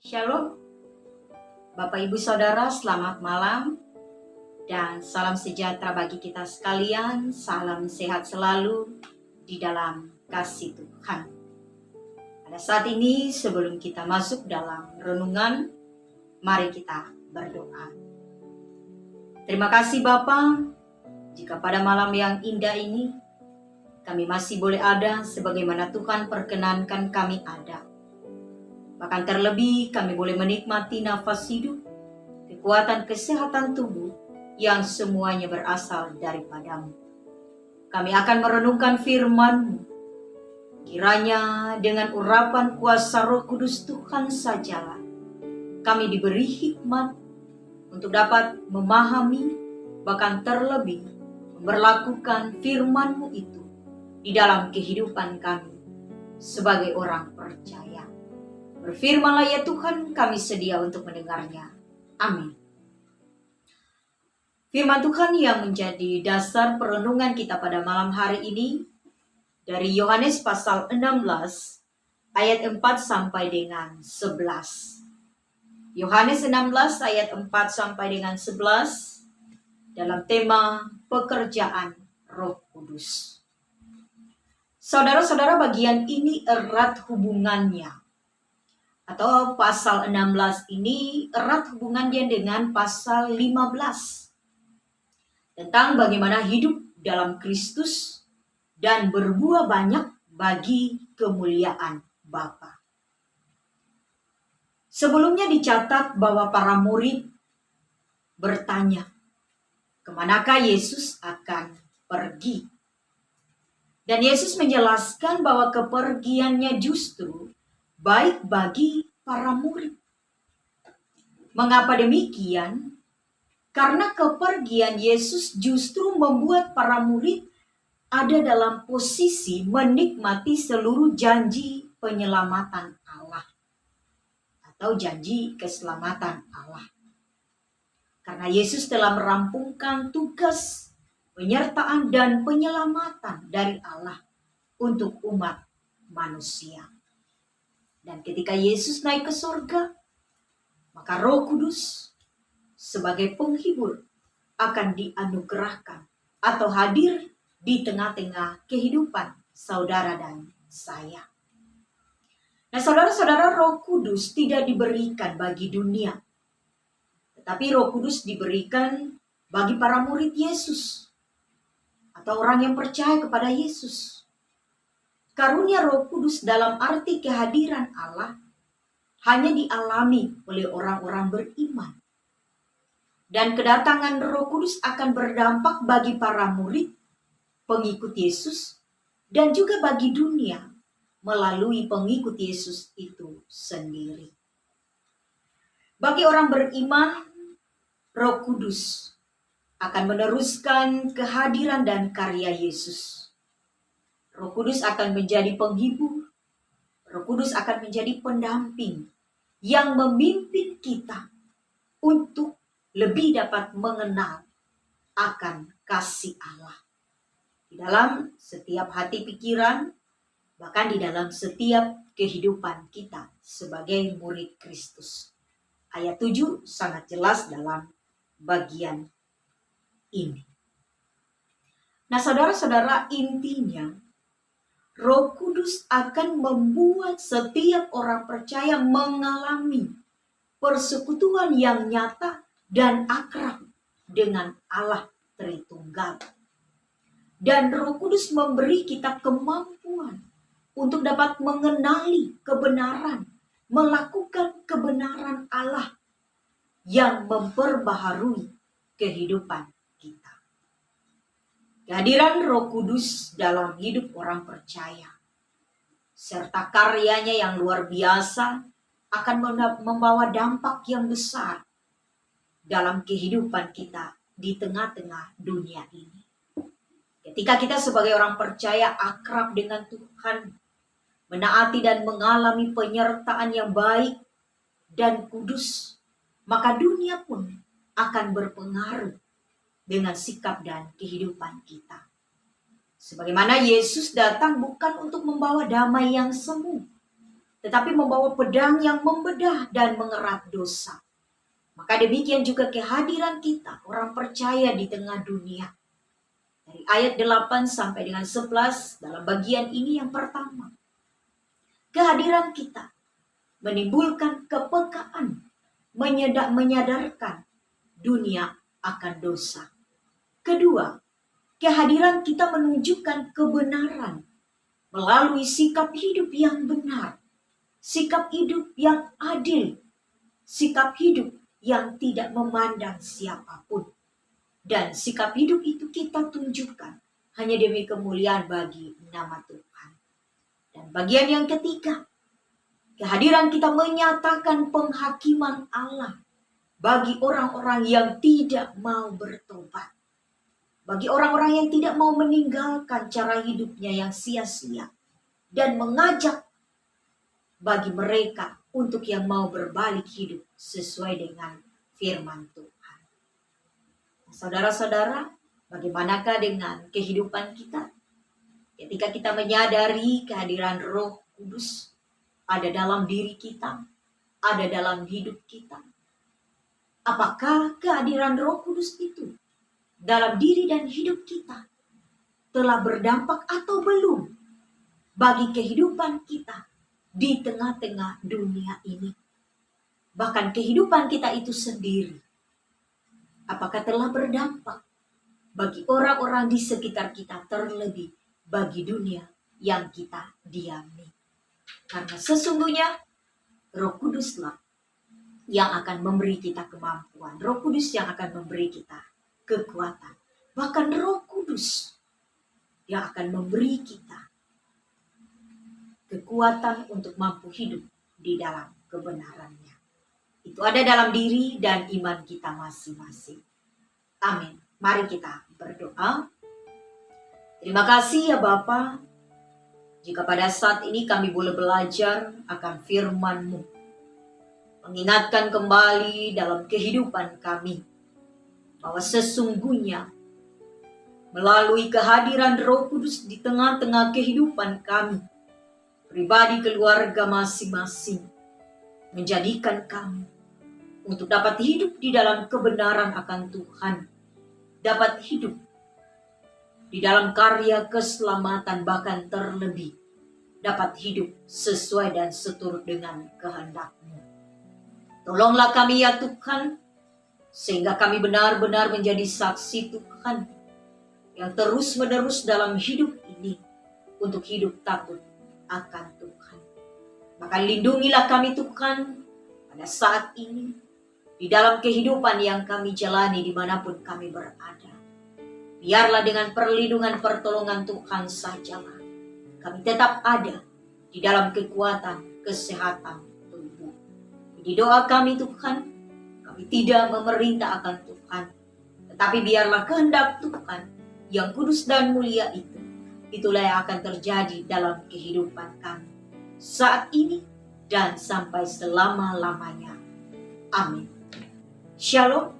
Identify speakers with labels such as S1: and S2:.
S1: Shalom, Bapak Ibu Saudara, selamat malam dan salam sejahtera bagi kita sekalian. Salam sehat selalu di dalam kasih Tuhan. Pada saat ini sebelum kita masuk dalam renungan, mari kita berdoa. Terima kasih Bapa, jika pada malam yang indah ini kami masih boleh ada sebagaimana Tuhan perkenankan kami ada. Bahkan terlebih kami boleh menikmati nafas hidup, kekuatan kesehatan tubuh yang semuanya berasal daripadamu. Kami akan merenungkan firman-Mu. Kiranya dengan urapan kuasa Roh Kudus Tuhan sajalah kami diberi hikmat untuk dapat memahami, bahkan terlebih memperlakukan firman-Mu itu di dalam kehidupan kami sebagai orang percaya. Berfirmanlah ya Tuhan, kami sedia untuk mendengarnya. Amin. Firman Tuhan yang menjadi dasar perenungan kita pada malam hari ini dari Yohanes pasal 16 ayat 4 sampai dengan 11. Yohanes 16 ayat 4 sampai dengan 11 dalam tema pekerjaan Roh Kudus. Saudara-saudara, bagian ini erat hubungannya, atau pasal 16 ini erat hubungannya dengan pasal 15. Tentang bagaimana hidup dalam Kristus dan berbuah banyak bagi kemuliaan Bapa. Sebelumnya dicatat bahwa para murid bertanya, kemanakah Yesus akan pergi? Dan Yesus menjelaskan bahwa kepergiannya justru baik bagi para murid. Mengapa demikian? Karena kepergian Yesus justru membuat para murid ada dalam posisi menikmati seluruh janji penyelamatan Allah atau janji keselamatan Allah. Karena Yesus telah merampungkan tugas penyertaan dan penyelamatan dari Allah untuk umat manusia. Dan ketika Yesus naik ke surga, maka Roh Kudus sebagai penghibur akan dianugerahkan atau hadir di tengah-tengah kehidupan saudara dan saya. Nah, saudara-saudara, Roh Kudus tidak diberikan bagi dunia, tetapi Roh Kudus diberikan bagi para murid Yesus atau orang yang percaya kepada Yesus. Karunia Roh Kudus dalam arti kehadiran Allah hanya dialami oleh orang-orang beriman. Dan kedatangan Roh Kudus akan berdampak bagi para murid, pengikut Yesus, dan juga bagi dunia melalui pengikut Yesus itu sendiri. Bagi orang beriman, Roh Kudus akan meneruskan kehadiran dan karya Yesus. Roh Kudus akan menjadi penghibur, Roh Kudus akan menjadi pendamping yang memimpin kita untuk lebih dapat mengenal akan kasih Allah di dalam setiap hati pikiran, bahkan di dalam setiap kehidupan kita sebagai murid Kristus. Ayat 7 sangat jelas dalam bagian ini. Nah, saudara-saudara, intinya Roh Kudus akan membuat setiap orang percaya mengalami persekutuan yang nyata dan akrab dengan Allah Tritunggal. Dan Roh Kudus memberi kita kemampuan untuk dapat mengenali kebenaran, melakukan kebenaran Allah yang memperbaharui kehidupan kita. Kehadiran Roh Kudus dalam hidup orang percaya serta karyanya yang luar biasa akan membawa dampak yang besar dalam kehidupan kita di tengah-tengah dunia ini. Ketika kita sebagai orang percaya akrab dengan Tuhan, menaati dan mengalami penyertaan yang baik dan kudus, maka dunia pun akan berpengaruh dengan sikap dan kehidupan kita. Sebagaimana Yesus datang bukan untuk membawa damai yang semu, tetapi membawa pedang yang membedah dan mengerat dosa. Maka demikian juga kehadiran kita, orang percaya di tengah dunia. Dari ayat 8 sampai dengan 11 dalam bagian ini yang pertama. Kehadiran kita menimbulkan kepekaan, menyadarkan dunia akan dosa. Kedua, kehadiran kita menunjukkan kebenaran melalui sikap hidup yang benar, sikap hidup yang adil, sikap hidup yang tidak memandang siapapun. Dan sikap hidup itu kita tunjukkan hanya demi kemuliaan bagi nama Tuhan. Dan bagian yang ketiga, kehadiran kita menyatakan penghakiman Allah bagi orang-orang yang tidak mau bertobat. Bagi orang-orang yang tidak mau meninggalkan cara hidupnya yang sia-sia. Dan mengajak bagi mereka untuk yang mau berbalik hidup sesuai dengan firman Tuhan. Saudara-saudara, bagaimanakah dengan kehidupan kita? Ketika kita menyadari kehadiran Roh Kudus ada dalam diri kita, ada dalam hidup kita. Apakah kehadiran Roh Kudus itu dalam diri dan hidup kita telah berdampak atau belum bagi kehidupan kita di tengah-tengah dunia ini? Bahkan kehidupan kita itu sendiri, apakah telah berdampak bagi orang-orang di sekitar kita, terlebih bagi dunia yang kita diami? Karena sesungguhnya Roh Kuduslah yang akan memberi kita kemampuan. Roh Kudus yang akan memberi kita kekuatan. Bahkan Roh Kudus yang akan memberi kita kekuatan untuk mampu hidup di dalam kebenarannya. Itu ada dalam diri dan iman kita masing-masing. Amin. Mari kita berdoa. Terima kasih ya Bapa, jika pada saat ini kami boleh belajar akan firman-Mu. Mengingatkan kembali dalam kehidupan kami bahwa sesungguhnya melalui kehadiran Roh Kudus di tengah-tengah kehidupan kami, pribadi keluarga masing-masing, menjadikan kami untuk dapat hidup di dalam kebenaran akan Tuhan, dapat hidup di dalam karya keselamatan, bahkan terlebih dapat hidup sesuai dan seturut dengan kehendak-Mu. Tolonglah kami ya Tuhan, sehingga kami benar-benar menjadi saksi Tuhan yang terus-menerus dalam hidup ini untuk hidup takut akan Tuhan. Maka lindungilah kami Tuhan pada saat ini, di dalam kehidupan yang kami jalani dimanapun kami berada. Biarlah dengan perlindungan pertolongan Tuhan sajalah kami tetap ada di dalam kekuatan kesehatan tubuh. Di doa kami Tuhan, kami tidak memerintah akan Tuhan, tetapi biarlah kehendak Tuhan yang kudus dan mulia itu, itulah yang akan terjadi dalam kehidupan kami saat ini dan sampai selama-lamanya. Amin. Shalom.